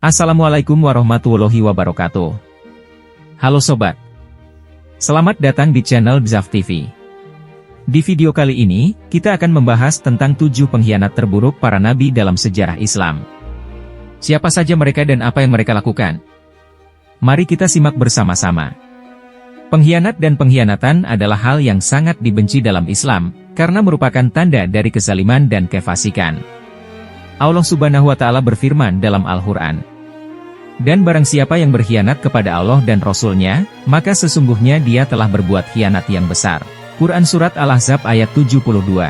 Assalamualaikum warahmatullahi wabarakatuh. Halo sobat. Selamat datang di channel Dzaf TV. Di video kali ini, kita akan membahas tentang 7 pengkhianat terburuk para nabi dalam sejarah Islam. Siapa saja mereka dan apa yang mereka lakukan? Mari kita simak bersama-sama. Pengkhianat dan pengkhianatan adalah hal yang sangat dibenci dalam Islam, karena merupakan tanda dari kezaliman dan kefasikan. Allah Subhanahu wa Ta'ala berfirman dalam Al-Quran, "Dan barang siapa yang berkhianat kepada Allah dan Rasul-Nya, maka sesungguhnya dia telah berbuat khianat yang besar." Quran Surat Al-Ahzab ayat 72.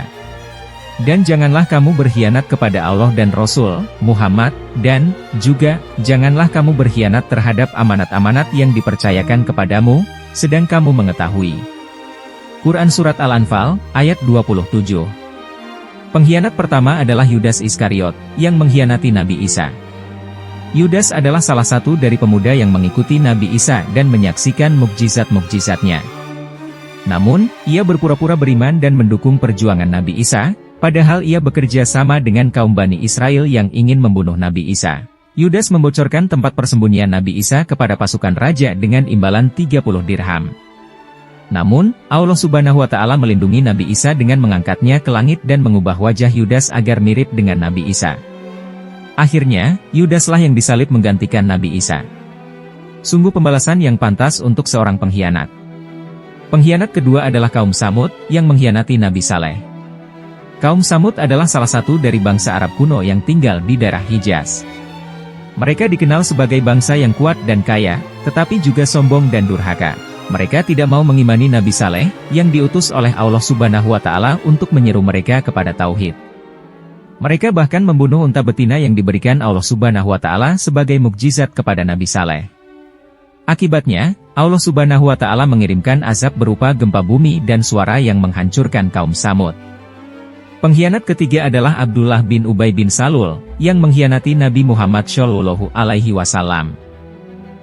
Dan janganlah kamu berkhianat kepada Allah dan Rasul, Muhammad, dan juga janganlah kamu berkhianat terhadap amanat-amanat yang dipercayakan kepadamu, sedang kamu mengetahui. Quran Surat Al-Anfal, ayat 27. Pengkhianat pertama adalah Yudas Iskariot, yang mengkhianati Nabi Isa. Yudas adalah salah satu dari pemuda yang mengikuti Nabi Isa dan menyaksikan mukjizat-mukjizatnya. Namun, ia berpura-pura beriman dan mendukung perjuangan Nabi Isa, padahal ia bekerja sama dengan kaum Bani Israel yang ingin membunuh Nabi Isa. Yudas membocorkan tempat persembunyian Nabi Isa kepada pasukan raja dengan imbalan 30 dirham. Namun, Allah Subhanahu wa Ta'ala melindungi Nabi Isa dengan mengangkatnya ke langit dan mengubah wajah Yudas agar mirip dengan Nabi Isa. Akhirnya, Yudaslah yang disalib menggantikan Nabi Isa. Sungguh pembalasan yang pantas untuk seorang pengkhianat. Pengkhianat kedua adalah kaum Tsamud, yang mengkhianati Nabi Saleh. Kaum Tsamud adalah salah satu dari bangsa Arab kuno yang tinggal di daerah Hijaz. Mereka dikenal sebagai bangsa yang kuat dan kaya, tetapi juga sombong dan durhaka. Mereka tidak mau mengimani Nabi Saleh, yang diutus oleh Allah Subhanahu wa Ta'ala untuk menyeru mereka kepada tauhid. Mereka bahkan membunuh unta betina yang diberikan Allah Subhanahu wa Ta'ala sebagai mukjizat kepada Nabi Saleh. Akibatnya, Allah Subhanahu wa Ta'ala mengirimkan azab berupa gempa bumi dan suara yang menghancurkan kaum Tsamud. Pengkhianat ketiga adalah Abdullah bin Ubay bin Salul, yang mengkhianati Nabi Muhammad Shallallahu Alaihi Wasallam.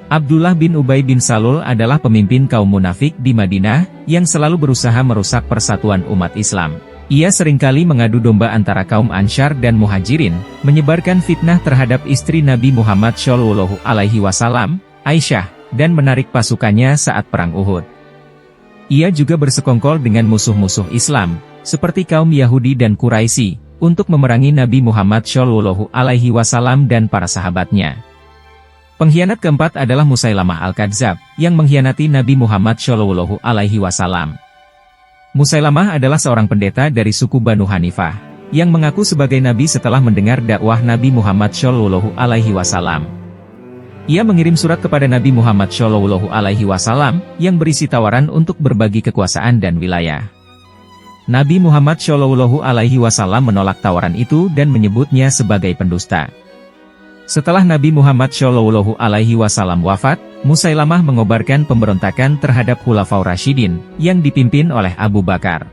Abdullah bin Ubay bin Salul adalah pemimpin kaum munafik di Madinah, yang selalu berusaha merusak persatuan umat Islam. Ia seringkali mengadu domba antara kaum Ansyar dan Muhajirin, menyebarkan fitnah terhadap istri Nabi Muhammad Shallallahu Alaihi Wasallam, Aisyah, dan menarik pasukannya saat Perang Uhud. Ia juga bersekongkol dengan musuh-musuh Islam, seperti kaum Yahudi dan Quraisy, untuk memerangi Nabi Muhammad Shallallahu Alaihi Wasallam dan para sahabatnya. Pengkhianat keempat adalah Musailamah Al-Kadzab, yang mengkhianati Nabi Muhammad Shallallahu Alaihi Wasallam. Musailamah adalah seorang pendeta dari suku Banu Hanifah, yang mengaku sebagai nabi setelah mendengar dakwah Nabi Muhammad Shallallahu Alaihi Wasallam. Ia mengirim surat kepada Nabi Muhammad Shallallahu Alaihi Wasallam, yang berisi tawaran untuk berbagi kekuasaan dan wilayah. Nabi Muhammad Shallallahu Alaihi Wasallam menolak tawaran itu dan menyebutnya sebagai pendusta. Setelah Nabi Muhammad Shallallahu Alaihi Wasallam wafat, Musailamah mengobarkan pemberontakan terhadap Khulafaur Rasyidin, yang dipimpin oleh Abu Bakar.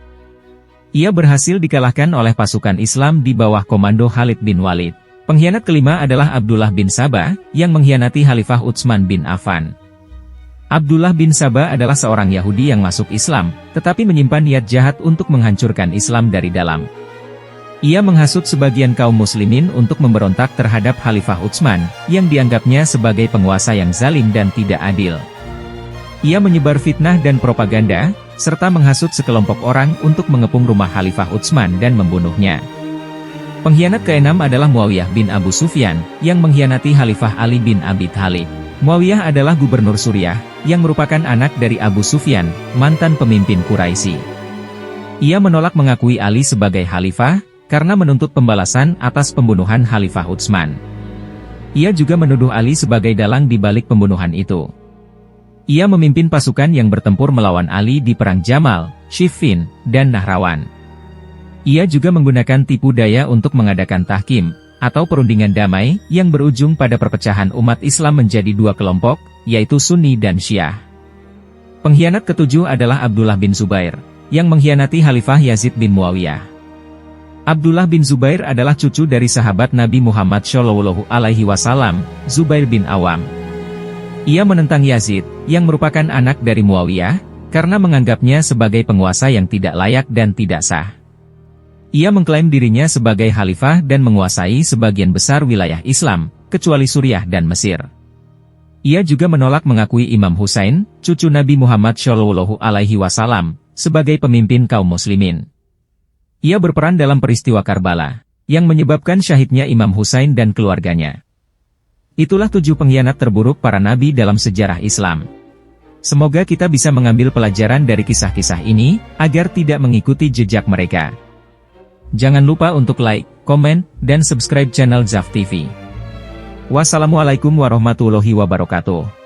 Ia berhasil dikalahkan oleh pasukan Islam di bawah komando Khalid bin Walid. Pengkhianat kelima adalah Abdullah bin Sabah, yang mengkhianati Khalifah Utsman bin Affan. Abdullah bin Sabah adalah seorang Yahudi yang masuk Islam, tetapi menyimpan niat jahat untuk menghancurkan Islam dari dalam. Ia menghasut sebagian kaum muslimin untuk memberontak terhadap Khalifah Utsman, yang dianggapnya sebagai penguasa yang zalim dan tidak adil. Ia menyebar fitnah dan propaganda, serta menghasut sekelompok orang untuk mengepung rumah Khalifah Utsman dan membunuhnya. Pengkhianat keenam adalah Muawiyah bin Abu Sufyan, yang mengkhianati Khalifah Ali bin Abi Thalib. Muawiyah adalah gubernur Suriah, yang merupakan anak dari Abu Sufyan, mantan pemimpin Quraisy. Ia menolak mengakui Ali sebagai khalifah, karena menuntut pembalasan atas pembunuhan Khalifah Utsman. Ia juga menuduh Ali sebagai dalang di balik pembunuhan itu. Ia memimpin pasukan yang bertempur melawan Ali di Perang Jamal, Siffin, dan Nahrawan. Ia juga menggunakan tipu daya untuk mengadakan tahkim, atau perundingan damai, yang berujung pada perpecahan umat Islam menjadi dua kelompok, yaitu Sunni dan Syiah. Pengkhianat ketujuh adalah Abdullah bin Zubair, yang mengkhianati Khalifah Yazid bin Muawiyah. Abdullah bin Zubair adalah cucu dari sahabat Nabi Muhammad Shallallahu Alaihi Wasallam, Zubair bin Awam. Ia menentang Yazid, yang merupakan anak dari Muawiyah, karena menganggapnya sebagai penguasa yang tidak layak dan tidak sah. Ia mengklaim dirinya sebagai khalifah dan menguasai sebagian besar wilayah Islam, kecuali Suriah dan Mesir. Ia juga menolak mengakui Imam Husain, cucu Nabi Muhammad Shallallahu Alaihi Wasallam, sebagai pemimpin kaum muslimin. Ia berperan dalam peristiwa Karbala, yang menyebabkan syahidnya Imam Husain dan keluarganya. Itulah 7 pengkhianat terburuk para nabi dalam sejarah Islam. Semoga kita bisa mengambil pelajaran dari kisah-kisah ini, agar tidak mengikuti jejak mereka. Jangan lupa untuk like, komen, dan subscribe channel Zaf TV. Wassalamualaikum warahmatullahi wabarakatuh.